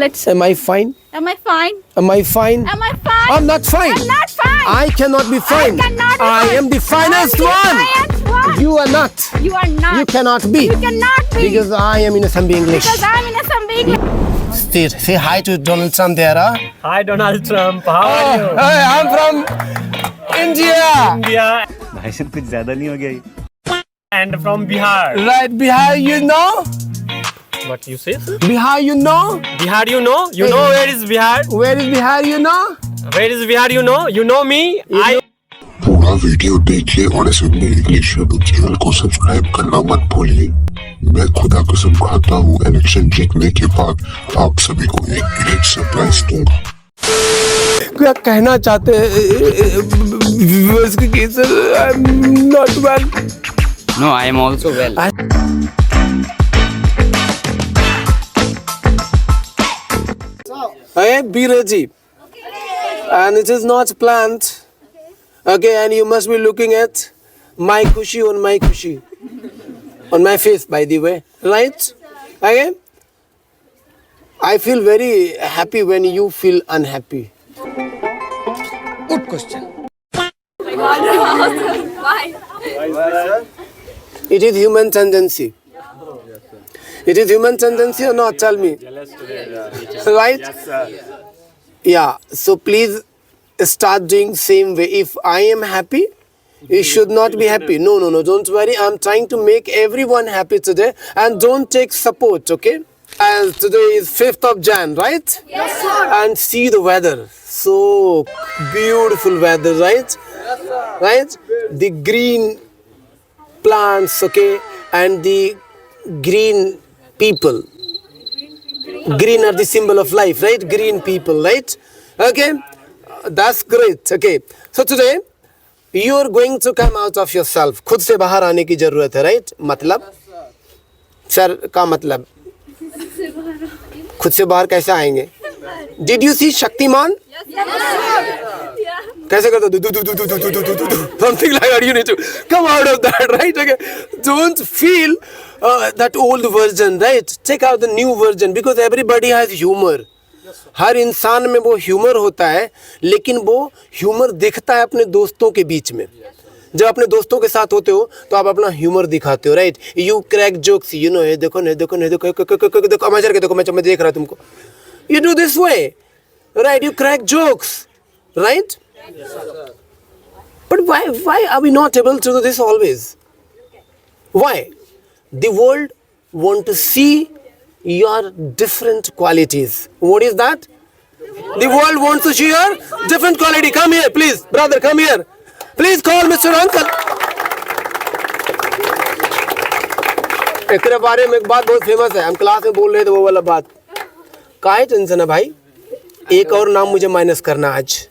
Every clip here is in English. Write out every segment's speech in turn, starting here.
Let's. Am I fine? Am I fine? Am I fine? Am I fine? I'm not fine. I'm not fine. I cannot be fine. cannot be I fine. am the finest I'm the one. finest one. You are not. You are not. You cannot be. You cannot be. Because I am in Assam English. Because I'm in Assam English. Say hi to Donald Trump there, huh? Hi Donald Trump, how are you? Hey, I'm from India. India भाई साहब कुछ ज्यादा नहीं हो गया ये? and from Bihar. Right, Bihar, you know? What you say? Sir? Bihar, you know? Bihar, you know? You know where is Bihar? Where is Bihar, you know? Where is Bihar? You know? You know me? पूरा video देखिए और इस English YouTube channel को subscribe करना मत भूलिए। मैं खुदा कसम खाता हूँ इलेक्शन जीतने के बाद आप सभी को एक ग्रेट सरप्राइज दूंगा। क्या कहना चाहते व्यूअर्स के case I am not well. No, I am also well. Hey, be ready. And it is not planned. Okay, and you must be looking at my kushi on my kushi. On my face, by the way. Right? Okay? I feel very happy when you feel unhappy. Good question. It is human tendency. It is human tendency or not? Tell me. Right? Yeah. So please start doing same way. If I am happy, you should not be happy. No. Don't worry. I'm trying to make everyone happy today. And don't take support, okay? And today is 5th of Jan, right? Yes, sir. And see the weather. So beautiful weather, right? Right? The green plants, okay? And the green people. Green are the symbol of life, right? Green people, right? Okay? That's great. Okay. So today, you are going to come out of yourself. खुद से बाहर आने की जरूरत है, right? मतलब? Sir का मतलब? खुद से बाहर कैसे आएंगे? Did you see Shaktimaan? कैसे करते हो? Something like that. You need to come out of that, right? Okay. Don't feel that old version, right? Check out the new version because everybody has humor. हर इंसान में वो ह्यूमर होता है, लेकिन वो ह्यूमर दिखता है अपने दोस्तों के बीच में। जब अपने दोस्तों के साथ होते हो तो आप अपना ह्यूमर दिखाते हो, right? You crack jokes, you know, देखो अमाजर के देखो, मैं देख रहा तुमको। You do this way, right? You crack jokes, right? But why are we not able to do this always? Why? The world want to see your different qualities. What is that? The world wants to see your different quality. Come here, please, brother. Come here. Please call Mr. Uncle. एक बारे में एक बात बहुत famous है, हम class में बोल रहे थे वो वाला बात। काहे टेंशन है भाई? एक और नाम मुझे माइनस करना आज।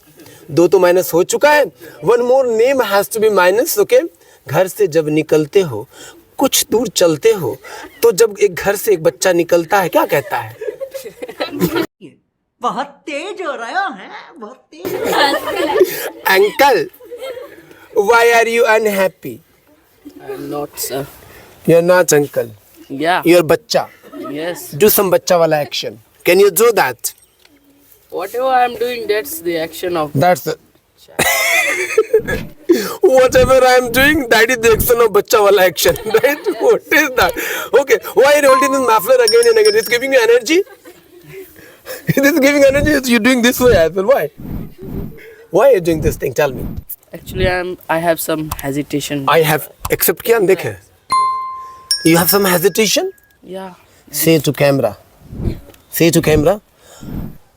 2 तो माइनस हो चुका है। One more name has to be minus, okay? घर से जब निकलते हो, कुछ दूर चलते हो, तो जब एक घर से एक बच्चा निकलता है, क्या कहता है? बहुत तेज हो रहा है, बहुत तेज। Uncle, why are you unhappy? I'm not, sir. You're not uncle. Yeah. You're बच्चा. Yes. Do some बच्चा वाला action. Can you do that? Whatever I'm doing, that's the action of. That's the whatever I'm doing, that is the action of बच्चा वाला action, right? What is that? Okay. Why are you holding this muffler again and again? It's giving you energy. It is giving energy. You're doing this way as well. Why? Why are you doing this thing? Tell me. Actually, I have some hesitation. I have accept किया देखे. You have some hesitation? Yeah. Say to camera. Say to camera.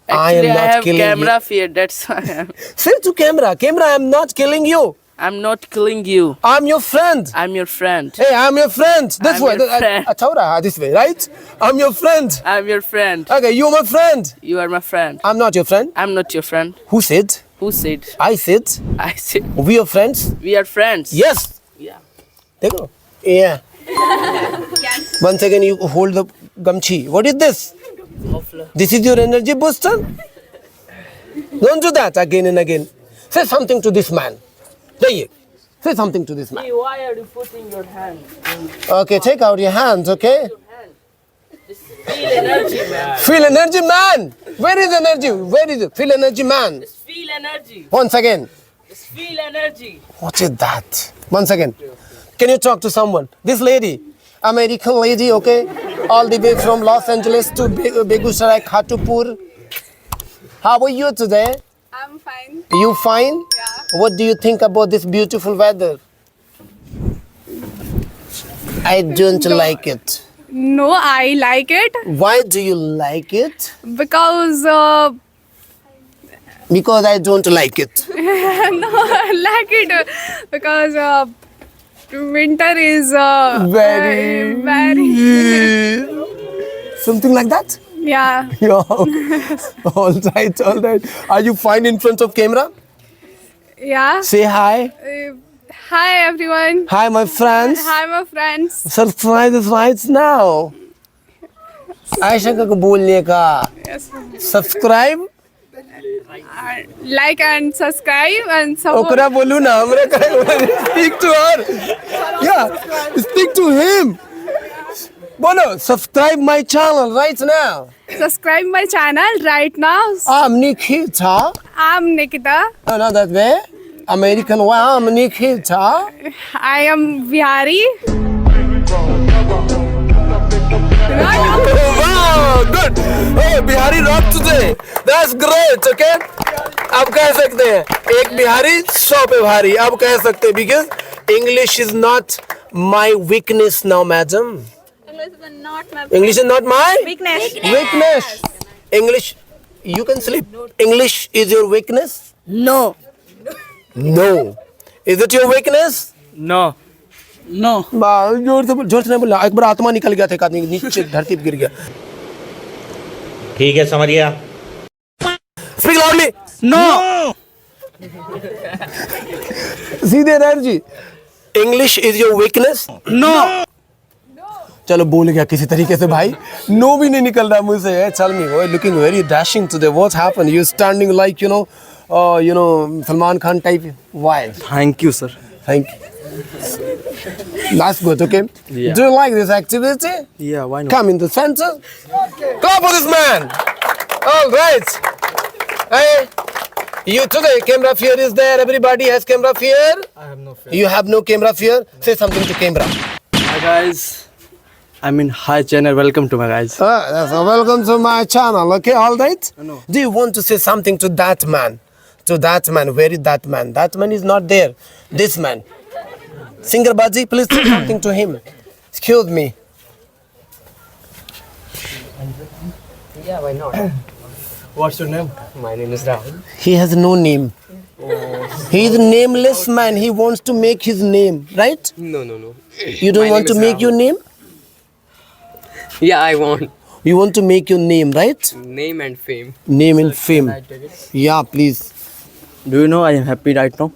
Actually, I have killing camera you. fear. That's why Say to camera. Camera, I am not killing you. I'm not killing you. I'm your friend. I'm your friend. Hey, I'm your friend. This I'm way. your friend. अच्छा हो रहा है this way, right? I'm your friend. I'm your friend. Okay, you're my friend. You are my friend. I'm not your friend. I'm not your friend. Who said? Who said? I said. I said We are friends. we are friends. Yes. Yeah. देखो. Yeah. Once again, you hold the gamchi. What is this? Muffler. This is your energy booster. Don't do that again and again. Say something to this man. Say something to this man. Why are you putting your hand? Okay, take out your hands, okay? This Feel energy, man. Feel energy, man. Where is energy? Where is it? Feel energy, man. Just feel energy. Once again. Just feel energy. What is that? Once again. Can you talk to someone? This lady, American lady, okay? All the way from Los Angeles to Begusarai, Khatupur. How are you today? I'm fine. You fine? Yeah. What do you think about this beautiful weather? I don't like it. No, I like it Why do you like it? because Because I don't like it. no, I like it because winter is Very. very Something like that? yeah. Yeah. All right, all right. Are you fine in front of camera? Yeah. Say hi. Hi everyone. Hi, my friends. Hi my friends. Subscribe this right now. Ayesha का बोलने का Yes. Subscribe Like and subscribe and support. ओकरा बोलू ना हमरा का speak to her या speak to him बोलो subscribe my channel right now Subscribe my channel right now. I'm Nikita I'm Nikita. no that way American way I'm Nikita I am Vihari. oh, wow good oh Bihari rock today that's great okay आप कह सकते हैं एक बिहारी 100 पे भारी आप कह सकते हैं because English is not my weakness now madam English is not my weakness English you can sleep English is your weakness No. no is it your weakness No. No. जोर से नहीं बोला एक बार आत्मा निकल गया था एक आदमी नीचे धरती पे गिर गया ठीक है समझ गया स्पीक लाउडली No. सीधे energy English is your weakness No. चलो बोल गया किसी तरीके से भाई नो भी नहीं निकल रहा मुझसे tell me you looking very dashing today what happened you standing like you know Salman Khan type why Thank you, sir. Thank you that's good okay Yeah. do you like this activity Yeah, why not? come in the center clap for this man all right hey you today camera fear is there everybody has camera fear I have no fear. you have no camera fear say something to camera Hi guys. I'm in hi channel. Welcome to my guys. that's welcome to my channel okay all right No. do you want to say something to that man where is that man is not there this man singer Baji please say something to him excuse me Yeah, why not? What's your name? My name is Rahul. he has no name he is a nameless man he wants to make his name right No. you don't want to make your name Yeah, I want you want to make your name right name and fame. name and fame yeah please Do you know I am happy right now?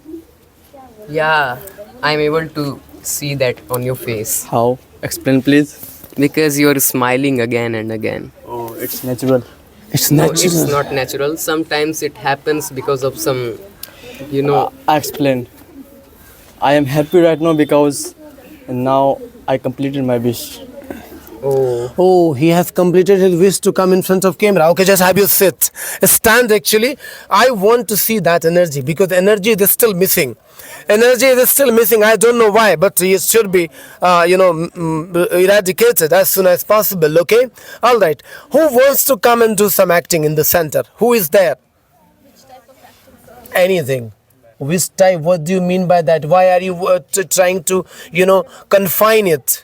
Yeah, I'm able to see that on your face How? Explain please. because you're smiling again and again. Oh, it's natural. it's No, natural it's not natural. Sometimes it happens because of some, I explain. I am happy right now because now I completed my wish. Oh, he has completed his wish to come in front of camera. Okay, just have you sit. Stand actually. I want to see that energy because energy is still missing. Energy is still missing. I don't know why, but it should be, eradicated as soon as possible. Okay? All right. Who wants to come and do some acting in the center? Who is there? Anything. Which type? What do you mean by that? Why are you trying to, confine it?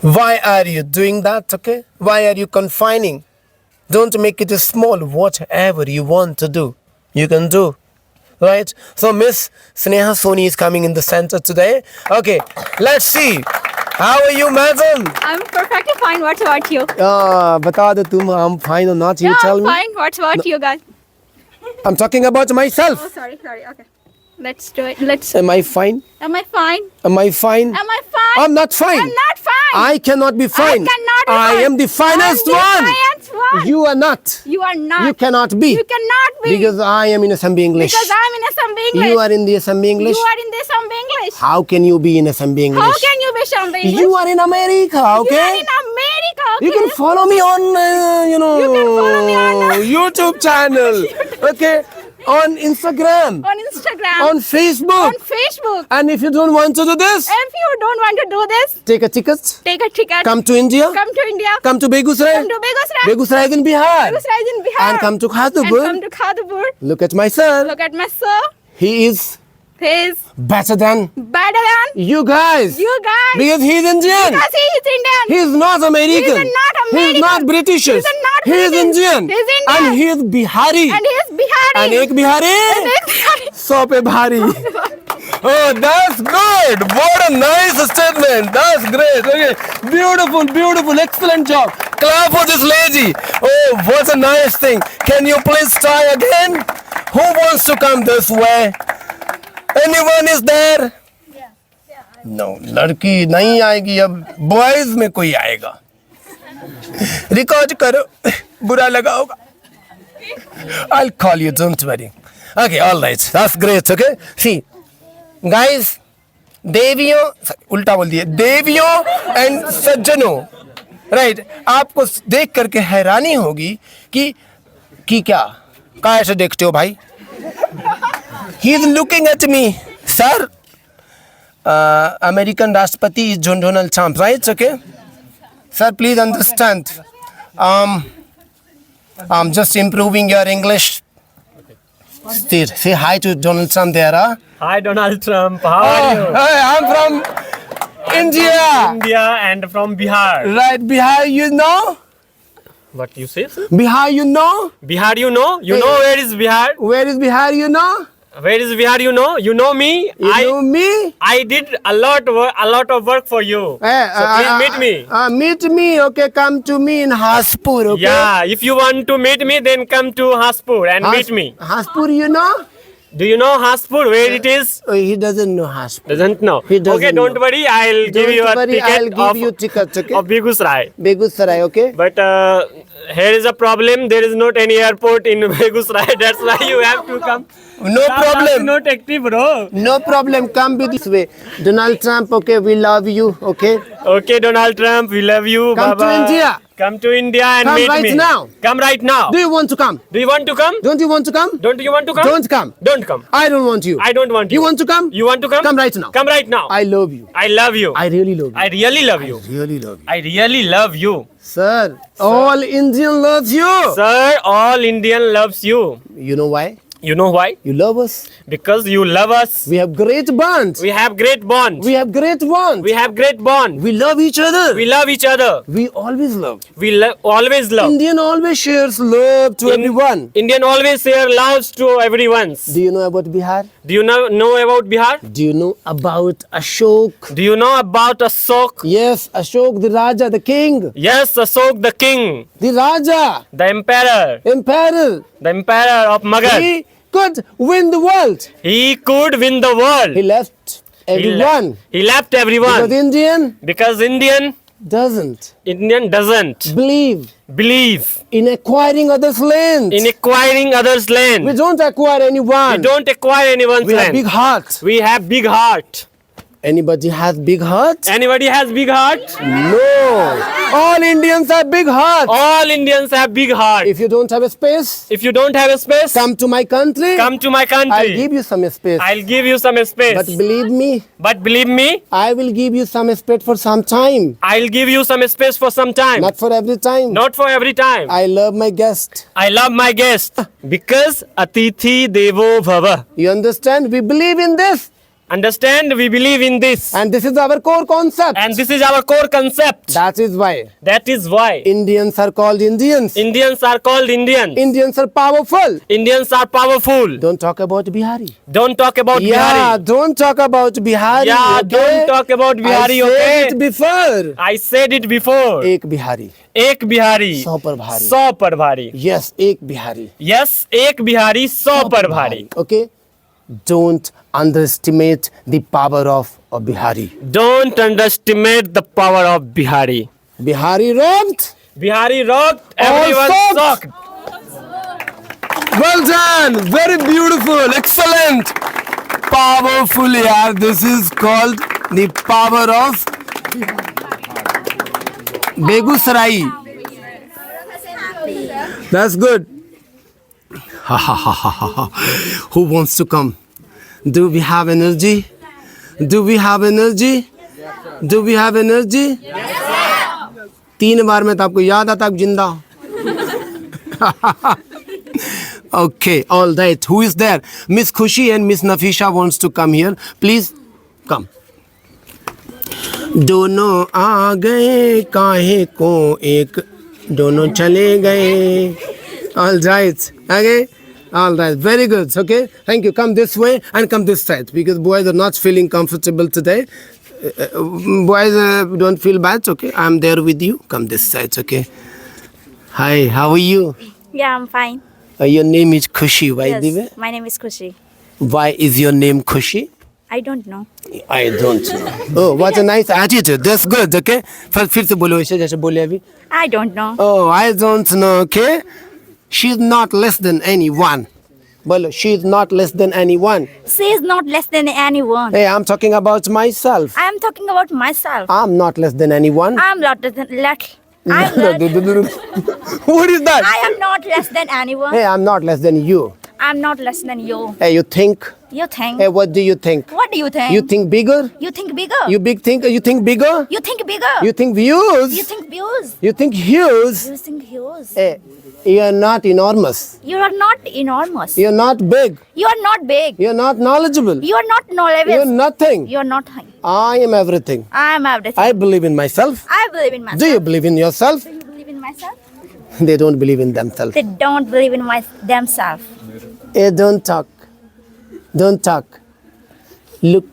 Why are you doing that, okay? Why are you confining? Don't make it small. Whatever you want to do, you can do. Right? So Miss Sneha Soni is coming in the center today. Okay, let's see. How are you, madam? I'm perfectly fine. What about you? Bata do tum I'm fine or not, you Yeah, tell I'm me. fine. What about you guys? I'm talking about myself. Oh, sorry. Okay. Let's do it. Let's. Am I fine? Am I fine? Am I fine? Am I fine? I'm not fine. I'm not fine. I cannot be fine. I cannot be I fine. am the finest I'm the one. finest one. You are not. You are not. You cannot be. You cannot be. Because I am in Assembly English. Because I'm in Assembly English. You are in the Assembly English. You are in the Assembly English. How can you be in Assembly English? How can you be Assembly English? You are in America, You okay? are in America. Okay? You can follow me on, You can follow me on, YouTube channel, okay? On Instagram, on Instagram. on Facebook. On Facebook. And if you don't want to do this, If you don't want to do this, take a ticket, take a ticket. come to India, Come to India. come to Begusrai. Come to Begusrai. Begusrai is in Bihar. Begusrai is in Bihar. And come to And come Khadupur. to Khadupur. Look at my son. Look at my sir. He is He's better than better than you guys. you guys. Because he is Indian. Because he is Indian. He is not American. He is not He is not American. British. He is not He is British. Indian. He is Indian. And he is Bihari. And he is Bihari. And ek Bihari. And ek Bihari. 100 pe bhari. Oh, that's good. What a nice statement. That's great. Okay. Beautiful, beautiful. Excellent job. Clap for this lady. Oh, what a nice thing. Can you please try again? Who wants to come this way? Anyone is there? No, लड़की नहीं आएगी अब boys में कोई आएगा record करो बुरा लगा होगा I'll call you, don't worry. Okay, all right. That's great, okay? See, guys, देवियों उल्टा बोल दिए देवियों एंड सज्जनों राइट आपको देख करके हैरानी होगी कि क्या ऐसे देखते हो भाई He is looking at me, sir. American राष्ट्रपति is John Donald Trump, right? Okay, sir, please understand. I'm just improving your English. Steve, say hi to Donald Trump there, huh? Hi, Donald Trump. How are you? Hey, I'm from India. India and from Bihar. Right, Bihar, you know? What you say, sir? Bihar, you know? Bihar, you know? You know where is Bihar? Where is Bihar, you know? Where is Bihar? You know? You know me? You know me? I did a lot of work for you. So please meet me. Meet me, okay? Come to me in Haspur, okay? Yeah, if you want to meet me, then come to Haspur and meet me. Haspur, you know? Do you know Haspur? Where it is? Oh, he doesn't know Haspur. Doesn't know. He doesn't Okay, don't know. worry. I'll give you a ticket I'll give you tickets, okay? of Begusrai. Begusrai, okay? But here is a problem. There is not any airport in Begusrai. That's why you have to come. No problem. Not active, bro. No problem. Come be this way. Donald Trump, okay? We love you, okay? Okay, Donald Trump, we love you. Come to Baba. India. Come to India and Come meet right me. now. Come right now. Do you want to come? Do you want to come? Don't you want to come? Don't you want to come? Don't come. Don't come. I don't want you. I don't want you. You want to come? You want to come? Come right now. Come right now. I love you. I love you. I really love you. I really love you. really love you. I really love you. Sir, all Indian loves you. Sir, all Indian loves you. You know why? You know why? You love us. Because you love us. We have great bonds. We have great bond. We have great bonds. We have great bond. We love each other. We love each other. We always love. We always love. Indian always shares love to everyone. Indian always share loves to everyone. Do you know about Bihar? Do you know about Bihar? Do you know about Ashok? Do you know about Ashok? Yes, Ashok the Raja, the king. Yes, Ashok the king, The Raja, the emperor of Magad. He could win the world. He could win the world. He left everyone. He left everyone. Because Indian doesn't believe in acquiring others' land. In acquiring others' land. We don't acquire anyone. We don't acquire anyone's We land. have big heart. We have big heart. Anybody has big heart? Anybody has big heart? No. All Indians have big heart. All Indians have big heart. If you don't have a space, If you don't have a space, come to my country. come to my country. I'll give you some space. I'll give you some space. But believe me, I I will give you some space for some time. I'll give you some space for some time. Not for every time. Not for every time. I love my guest. I love my guest because Atithi Devo Bhava. You understand? We believe in this. Understand? We believe in this. And this is our core concept. And this is our core concept. That is why That is why Indians are called Indians. Indians are called Indians. Indians are powerful. Indians are powerful. Don't talk about Bihari. Don't talk about Yeah, Bihari. don't talk about Bihari. Yeah, okay? don't talk about Bihari, I okay? said it before. I said it before. Ek Bihari. Ek Bihari. 100 par bhari. 100 par bhari. Yes, ek Bihari. Yes, ek Bihari 100 par bhari. Okay? Don't underestimate the power of Bihari. Don't underestimate the power of Bihari. Bihari robbed. Bihari rocked. Everyone socked. socked. Well done. Very beautiful. Excellent. Powerful, yaar. This is called the power of Begusarai. That's good. Ha ha ha ha ha. Who wants to come? Do we have energy? Do we have energy? Do we have energy? 3 बार में तो आपको याद आता आप जिंदा हो. Okay, all right. Who is there? Miss Khushi and Miss Nafisha wants to come here. Please come. दोनों आ गए काहे को एक दोनों चले गए. All right. Okay. All right. Very good. Okay. Thank you. Come this way and come this side because boys are not feeling comfortable today. Boys don't feel bad. Okay. I'm there with you. Come this side. Okay. Hi. How are you? Yeah, I'm fine. Your name is Khushi. Why, Yes, Dive? my name is Khushi. Why is your name Khushi? I don't know. I don't know. Oh, what a nice attitude. That's good. Okay. फिर से बोलो ऐसे जैसे बोले अभी. I don't know. Oh, I don't know. Okay. She's not less than anyone. Bolo, she's not less than anyone. She is not less than anyone. Hey, I'm talking about myself. I am talking about myself. I'm not less than anyone. I am not less than What is that? I am not less than anyone. Hey, I'm not less than you. I'm not less than you. Hey, you think? You think? Hey, what do you think? What do you think? You think bigger? You think bigger. You think bigger? You think bigger. You think views? You think views. You think hues? You think hues. Hey, you are not enormous. You are not enormous. You're not big. You are not big. You're not knowledgeable. You are not knowledgeable. You're nothing. You are not high. I am everything. I am everything. I believe in myself. I believe in myself. Do you believe in yourself? Do you believe in myself? They don't believe in themselves. They don't believe in themselves. Hey, don't talk. Don't talk. Look,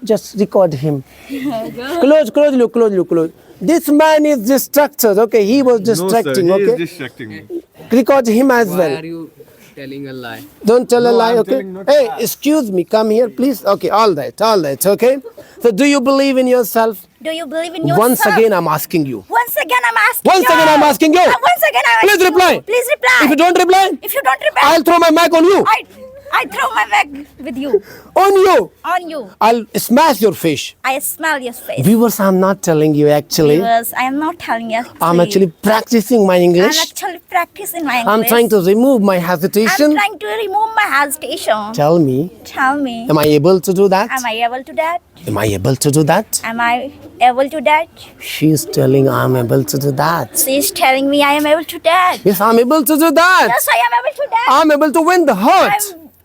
just record him. Close. This man is distracted. Okay, he was distracting. No, sir, he okay, is distracting me. record him as well. Why are you telling a lie? Don't tell a No, lie. I'm Okay. telling not a Hey, lie. excuse me. Come here, please. Okay. All right. Okay. So, do you believe in yourself? Do you believe in yourself? Once again, I'm asking you. Once again, I'm asking Once you. again, I'm asking you. Once again, I'm Please asking reply. you. Please reply. If you don't reply, If you don't reply, I'll throw my mic on you. I throw my bag with you. On you. On you. I'll smash your face. I smell your face. Viewers, I'm not telling you actually. Viewers, I am not telling you. I'm actually practicing my I'm English. actually practicing my English. I'm trying to remove my I'm hesitation. trying to remove my hesitation. Tell me, Tell me. am I able to do that? Am I able to that? Am I able to do that? Am I able to that? She's telling I'm able to do that. She's telling me I am able to that. Yes, I'm able to do that. Yes, I am able to that. I'm able to win the heart.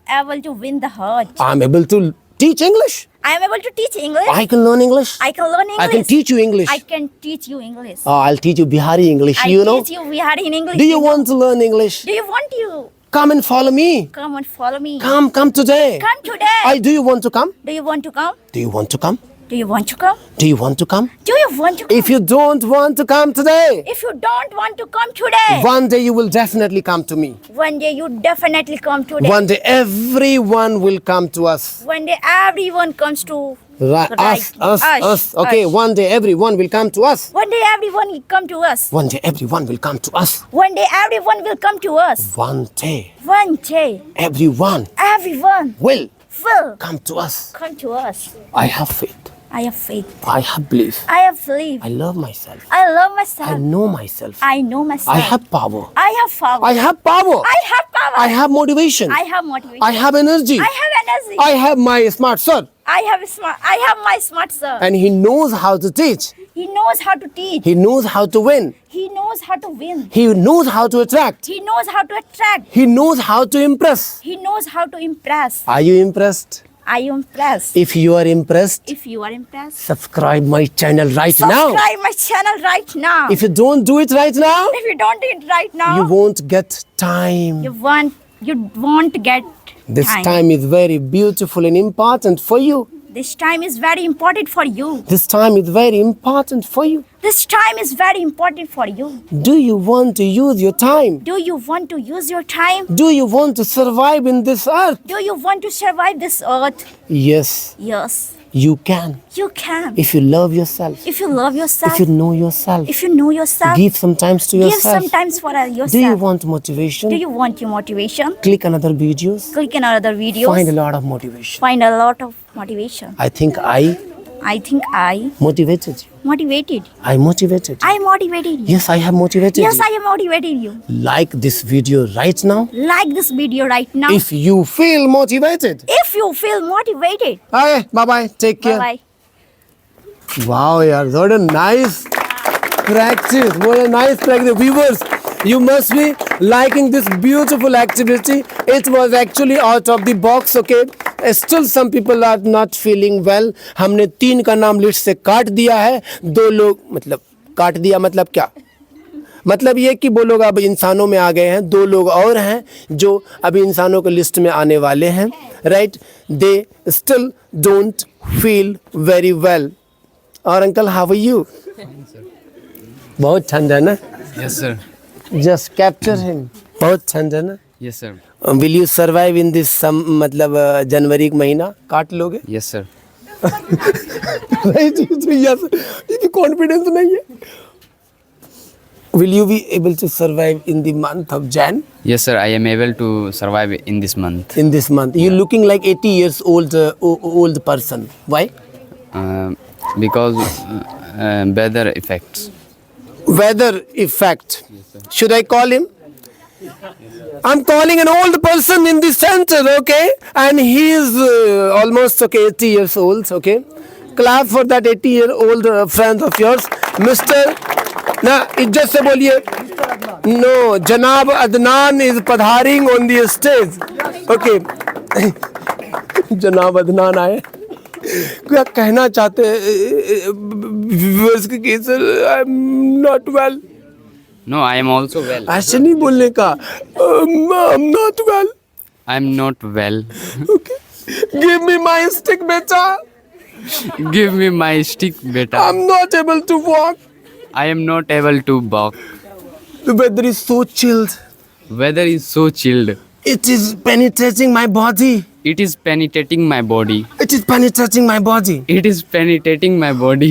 I'm able to win the heart. I'm able to teach English. I am able to teach English. I can learn English. I can learn English. I can teach you English. I can teach you English. I'll teach you Bihari English. I You know? teach you Bihari in English. Do you want to learn English? Do you want to Come and follow me. come and follow me? Come today. Come today. Do you want to come? Do you want to come? Do you want to come? Do you want to come? Do you want to come? Do you want to come? If you don't want to come today, If you don't want to come today, one day you will definitely come to me. one day you definitely come today. One day everyone will come to us. One day everyone comes to Right. Right. Us. Okay, us. one day everyone will come to us. One day everyone will come to us. One day everyone will come to us. One day everyone will come to us. One day One day everyone everyone will will come to us. come to us. I have faith. I have faith. I have belief. I have belief. I love myself. I love myself. I know myself. I know myself. I have power. I have power. I have power. I have power. I have motivation. I have motivation. I have energy. I have energy. I have my smart son. I have my smart sir. And he knows how to teach. He knows how to teach. He knows how to win. He knows how to win. He knows how to attract. He knows how to attract. He knows how to impress. He knows how to impress. Are you impressed? Are you impressed? If you are impressed, If you are impressed, subscribe my channel right now. subscribe my channel right now. If you don't do it right now, If you don't do it right now, you won't get time. you won't get This time is very beautiful and important for you. This time is very important for you. This time is very important for you. This time is very important for you. Do you want to use your time? Do you want to use your time? Do you want to survive in this earth? Do you want to survive this earth? Yes. Yes. You can. You can. If you love yourself. If you love yourself. If you know yourself. If you know yourself. Give some time to Give yourself. some time for yourself. Do you want motivation? Do you want your motivation? Click another videos. Click on other videos. Find a lot of motivation. Find a lot of motivation. I think I I motivated you. motivated. I motivated you. I motivated you. Yes, I have motivated Yes, you. I am motivating you. Like this video right now. Like this video right now. If you feel motivated. If you feel motivated. Bye bye. Take care. Bye bye. Wow, yaar, what a nice practice. What a nice practice. Viewers, you must be liking this beautiful activity. It was actually out of the box, okay? Still some people are not feeling well. हमने 3 का नाम list से काट दिया है. 2 लोग मतलब काट दिया मतलब क्या? मतलब ये कि वो लोग अब इंसानों में आ गए हैं. 2 लोग और हैं जो अभी इंसानों के लिस्ट में आने वाले हैं. Right? They still don't feel very well. और अंकल हाउ आर यू? बहुत ठंड है ना? Yes, sir. Just capture him. बहुत ठंड है ना? Yes, sir. Will you survive in this मतलब जनवरी का महीना काट लोगे? Yes, sir. नहीं कॉन्फिडेंस नहीं है. Will you be able to survive in the month of Jan? Yes, sir. I am able to survive in this month. In this month, you're looking like 80 years old person. Why? Because weather effects. Weather effect. Should I call him? I'm calling an old person in the center, okay? And he is almost 80 years old, okay? Clap for that 80-year-old friend of yours, Mr. ना इज्जत से बोलिए. No, जनाब Adnan is पधारिंग on the stage. Okay. जनाब अदनान आए. क्या कहना चाहते हैं व्यूअर्स के sir? I am not well. No, I am also well. ऐसे नहीं बोलने का. I am not well. I am not well. Okay. Give me my stick बेटा. Give me my stick, I beta. Am not able to walk. I am not able to walk. The weather is so chilled. Weather is so chilled. It is penetrating my body. It is penetrating my body. It is penetrating my body. It is penetrating my body.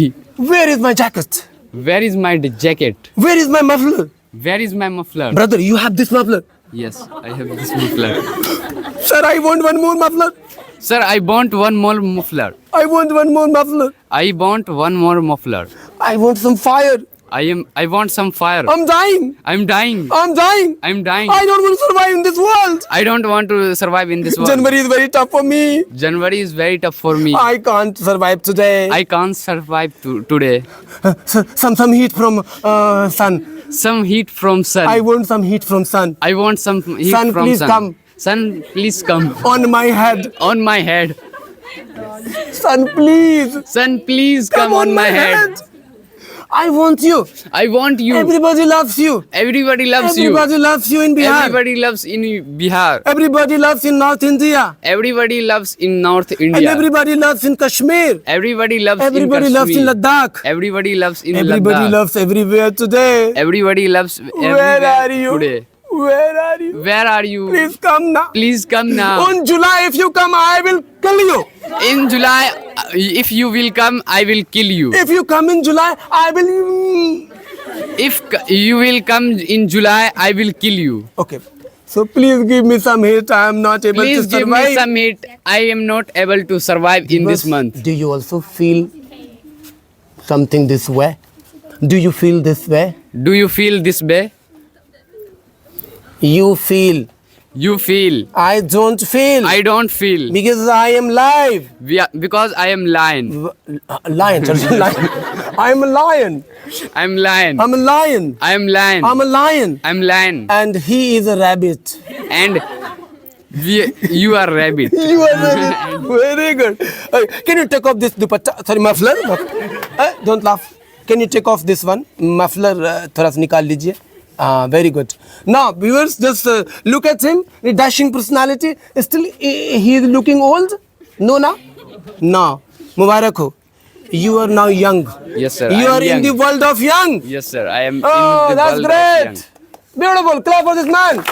Where is my jacket? Where is my jacket? Where is my muffler? Where is my muffler? Brother, you have this muffler. Yes, I have this muffler. Sir, I want one more muffler. Sir, I want one more muffler. I want one more muffler. I want one more muffler. I want some fire. I want some fire. I'm dying. I'm dying. I'm dying. I'm dying. I don't want to survive in this world. I don't want to survive in this world. January is very tough for me. January is very tough for me. I can't survive today. I can't survive today. Some heat from sun. Some heat from sun. I want some heat from sun. I want some heat Sun, from please sun. come. Sun, please come. On my head. On my head. Sun, please. Sun, please come on my head. I want you. I want you. Everybody loves you. Everybody loves you. Everybody loves you in Bihar. Everybody loves in Bihar. Everybody loves in North India. Everybody loves in North India. And everybody loves in Kashmir. Everybody loves Everybody in loves in Kashmir. Ladakh. Everybody loves in Everybody Ladakh. loves everywhere today. Everybody loves Where everywhere are you? today. Where are you? Where are you? Please come now. Please come now. On July, if you come, I will kill you. In July, if you will come, I will kill you. If you come in July, I will. If you will come in July, I will kill you. Okay. So please give me some hit. I am not able Please to give survive. me some hit. I am not able to survive in this month. Do you also feel something this way? Do you feel this way? Do you feel this way? You feel. You feel. I don't feel. I don't feel. Because I am live. Because I am lion. Lion. Lion. I'm a lion. I'm lion. I'm a lion. I'm lion. I'm a lion. I'm lion. And he is a rabbit. And you are rabbit. You are very good. Can you take off this dupatta? Sorry, muffler. Don't laugh. Can you take off this one? Muffler थोड़ा सा निकाल लीजिए. Very good. Now, viewers, just look at him. The dashing personality. Still, he is looking old. No, na? No. Mubarak ho. You are now young. Yes, sir. You I am are in young. the world of young. Yes, sir. I am Oh, in the that's world of young. great. Beautiful. Clap for this man.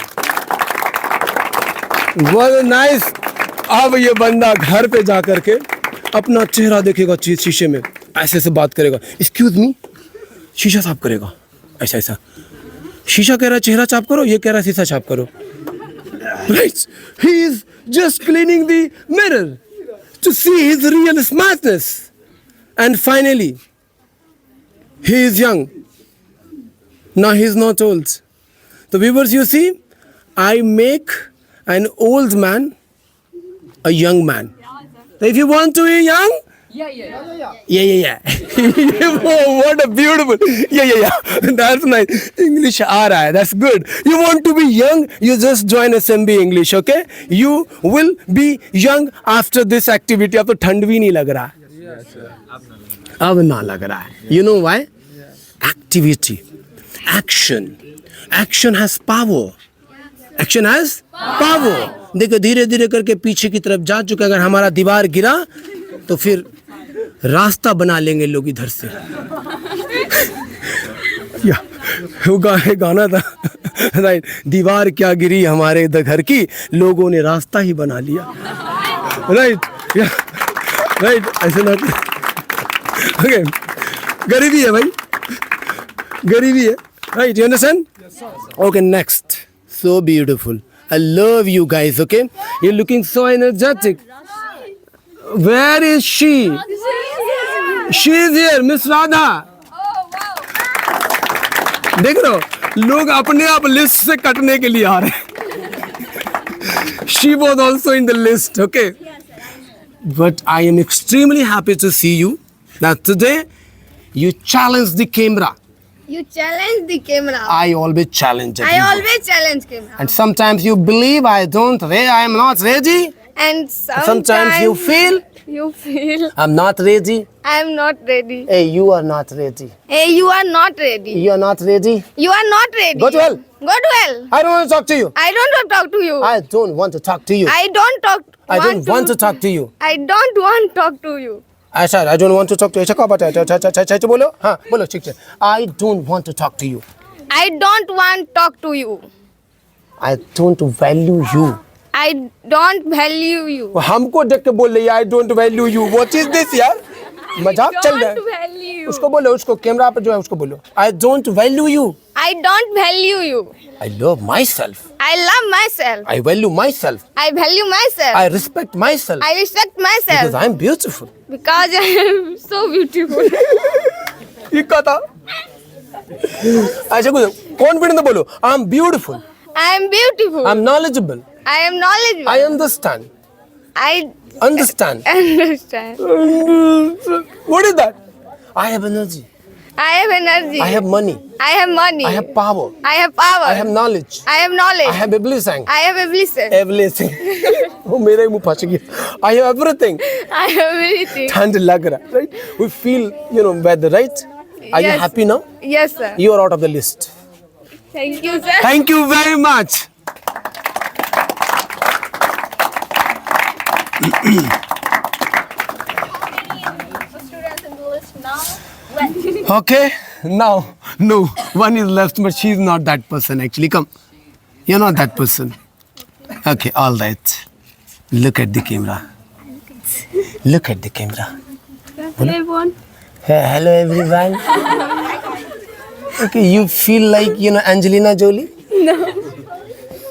What a nice. अब ये बंदा घर पे जा करके अपना चेहरा देखेगा शीशे में, ऐसे ऐसे बात करेगा, एक्सक्यूज मी, शीशा साफ करेगा, ऐसा ऐसा। शीशा कह रहा है चेहरा साफ करो, ये कह रहा है शीशा साफ करो। Right? He is just cleaning the mirror to see his real smartness. And finally, he is young. Now he is not old. So viewers, you see, I make an old man a young man. So if you want to be young, yeah. Oh, what a beautiful. Yeah. That's nice. English aa raha hai. That's good. You want to be young, you just join SMB English, okay? You will be young after this activity. अब तो ठंड भी नहीं लग रहा है. अब ना लग रहा है. You know why? Activity, action. Action has power. Action has power. देखो धीरे धीरे करके पीछे की तरफ जा चुका. अगर हमारा दीवार गिरा तो फिर रास्ता बना लेंगे लोग इधर से. या वो गाना था, राइट, दीवार क्या गिरी हमारे इधर घर की, लोगों ने रास्ता ही बना लिया. राइट, राइट, ऐसे ना. ओके, गरीबी है भाई, गरीबी है. Right, you understand? Okay, next. So beautiful. I love you guys, okay? You're looking so energetic. Where is she? She is here, Miss Radha. देख रहे हो, लोग अपने आप लिस्ट से कटने के लिए आ रहे हैं. She was also in the list, okay? But I am extremely happy to see you. Now today, you challenged the camera. You challenge the camera. I always challenge it. I always challenge camera. And sometimes you believe I am not ready. And Sometimes you feel you feel I'm not ready. I am not ready. Hey, you are not ready. Hey, you are not ready. You are not ready. You are not ready. Go to hell. Go to hell. I don't want to talk to you. I don't want to talk to you. I don't want to talk to you. I don't talk. I don't want to talk to you. I don't want to talk to you. ऐसा I don't want to talk to you. ऐसा कहाँ बात है? अच्छा बोलो. हाँ बोलो ठीक है. I don't want to talk to you. I don't want to talk to you. I don't value you. I don't value you. हमको देख के बोल रही है I don't value you. What is this यार? मजाक चल रहा Don't है. value. उसको बोलो, उसको कैमरा पे जो है उसको बोलो. I don't value you. I don't value you. I love myself. I love myself. I value myself. I value myself. I respect myself. I respect myself. Because I'm beautiful. Because I am so beautiful. ये क्या था? ऐसे कुछ confident से बोलो. I'm beautiful. I am beautiful. I'm knowledgeable. I am knowledgeable. I understand. I Understand. understand. What is that? I have energy. I have energy. I have money. I have money. I have power. I have power. I have knowledge. I have knowledge. I have everything. I have everything. Everything. वो मेरा ही मुंह फंस गया. I have everything. I have everything. ठंड लग रहा, right? We feel, weather, right? Are you Yes. happy now? Yes, sir. You are out of the list. Thank you, sir. Thank you very much. Okay, now, no, one is left, but she's not that person actually. Come, you're not that person. Okay, all right. Look at the camera. Look at the camera. Everyone. Hello, everyone. Okay, you feel like, Angelina Jolie? No.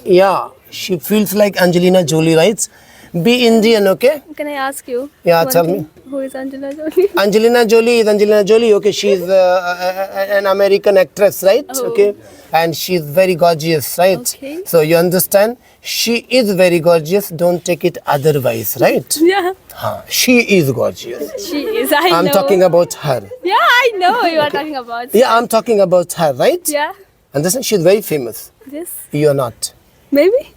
Yeah, she feels like Angelina Jolie, right? Be Indian, okay? Can I ask you? Yeah, one tell thing? me. Who is Angelina Jolie? Angelina Jolie is Angelina Jolie, okay? She's an American actress, right? Oh. Okay, and she's very gorgeous, right? Okay. So you understand? She is very gorgeous. Don't take it otherwise, right? Yeah, She is gorgeous. she is. I I'm know. talking about her. Yeah, I know you are talking about. Yeah, I'm talking about her, right? Yeah. Understand? She's very famous. This. You're not, Maybe.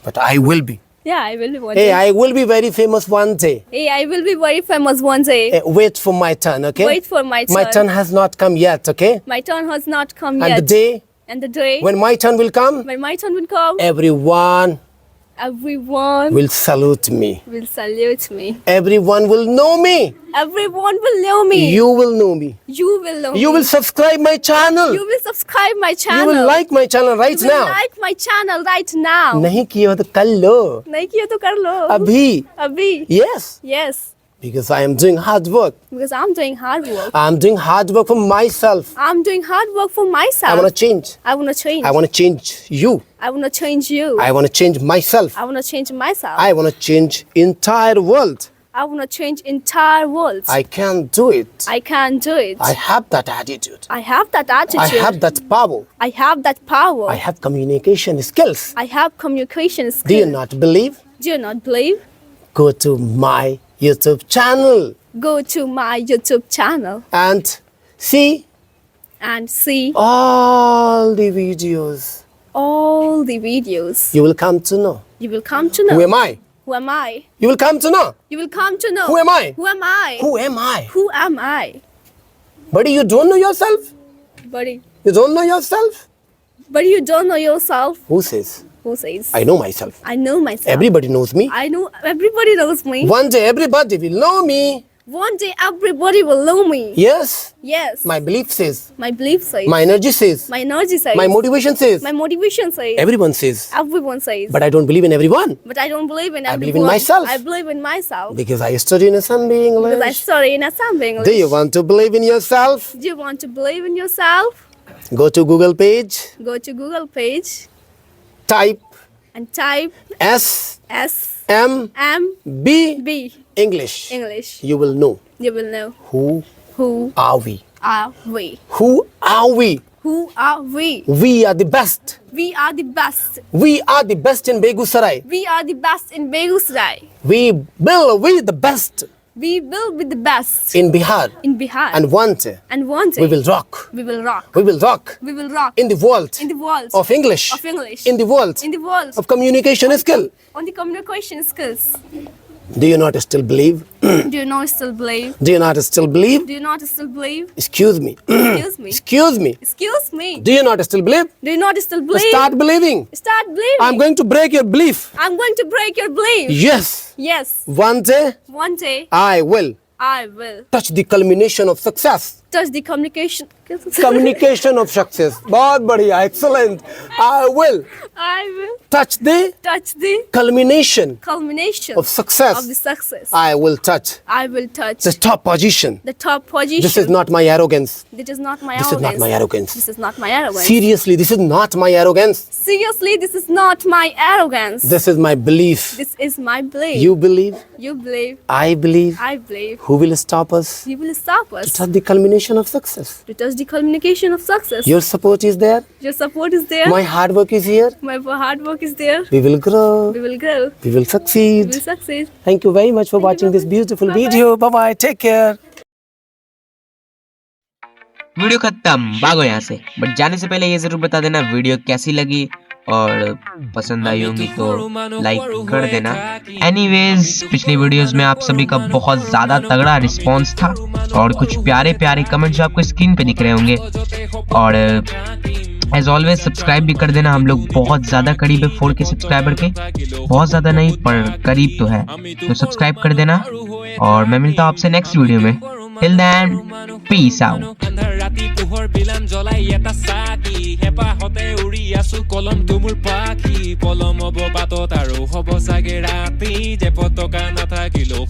but I will be. Yeah, I will be one Hey, day. I will be very famous one day. Hey, I will be very famous one day. Hey, wait for my turn, okay? Wait for my turn. My turn has not come yet, okay? My turn has not come And yet. the day And the day when my turn will come, when my turn will come, everyone everyone will salute me. will salute me. Everyone will know me. Everyone will know me. You will know me. You will know You me. will subscribe my channel. You will subscribe my channel. You will like my channel right You will now. like my channel right now. नहीं किया हो तो कर लो. नहीं किया तो कर लो. अभी. अभी. Yes. Yes. Because I am doing hard work. Because I'm doing hard work. I'm doing hard work for myself. I'm doing hard work for I myself. want to change. I want to change. I want to change you. I want to change you. I want to change myself. I want to change myself. I want to change entire world. I want to change entire world. I can do it. I can do it. I have that attitude. I have that attitude. I have that power. I have that power. I have communication skills. I have communication skills. Do you not believe? Do you not believe? Go to my YouTube channel Go to my YouTube channel and see and see all the videos. all the videos. You will come to know. You will come to know. Who am I? Who am I? You will come to know. You will come to know. Who am I? Who am I? Who am I? Who am I? Buddy, you don't know yourself? Buddy. You don't know yourself? But you don't know yourself. Who says? Who says? I know myself. I know myself. Everybody knows me. I know everybody knows me. One day everybody will know me. One day everybody will know me. Yes. Yes. My belief says. My belief says. My energy says. My energy says. My motivation says. My motivation says. Everyone says. Everyone says. But I don't believe in everyone. But I don't believe in I everyone. believe in myself. I believe in myself. Because I study in Assembly English. Because I study in Assembly English. Do you want to believe in yourself? Do you want to believe in yourself? Go to Google page. Go to Google page Type and type S S M M B B English. English. You will know You will know who are we. are we. Who are we? Who are we? We are the best. We are the best. We are the best in Begusarai. We are the best in Begusarai. We will the best We will be the best in Bihar. in Bihar. And one day And one day we will rock. we will rock. We will rock We will rock in the world in the world of English. of English. In the world In the world of communication skill. on the communication skills. Do you not still believe? Do you not still believe? Do you not still believe? Do you not still believe? Excuse me. Excuse me. Excuse me. Excuse me. Do you not still believe? Do you not still believe? Start believing. Start believing. I'm going to break your belief. I'm going to break your belief. Yes. Yes. One day One day I will I will touch the culmination of success. touch the communication. Communication of success. बहुत बढ़िया. Excellent. I will I will touch the touch the culmination culmination of success. of the success. I will touch I will touch the top position. the top position. This is not my arrogance. This is not my This is arrogance. not my arrogance. This is not my arrogance. Seriously, this is not my arrogance. Seriously, this is not my arrogance. This is my belief. This is my belief. You believe, You believe. I believe. I believe. Who will stop us You will stop to us touch the culmination of success? to touch the communication of success. Your support is there. Your support is there. My hard work is here. My hard work is there. We will grow. We will grow. We will We succeed. will succeed. Thank you very much for Thank you, watching this bye-bye. beautiful Bye-bye. video. Bye bye. Take care. Video खत्म, भागो यहाँ से। But जाने से पहले ये जरूर बता देना वीडियो कैसी लगी और पसंद आई होंगी तो लाइक कर देना। एनीवेज पिछली वीडियोस में आप सभी का बहुत ज़्यादा तगड़ा रिस्पांस था और कुछ प्यारे प्यारे कमेंट जो आपको स्क्रीन पे दिख रहे होंगे। और एज ऑलवेज सब्सक्राइब भी कर देना। हम लोग बहुत ज़्यादा करीब है 4K सब्सक्राइबर के, बहुत ज़्यादा नहीं पर करीब तो है, तो सब्सक्राइब कर देना। और मैं मिलता हूँ आपसे नेक्स्ट वीडियो में। Till then peace out. ৰাতি পোহৰ বিলাম জ্বলাই এটা চাকি হেপাহতে উৰি আছো কলম তুমুৰ পাখি পলম হ'ব বাটত আৰু হ'ব চাগে ৰাতি যে পতকা নাথাকিলেও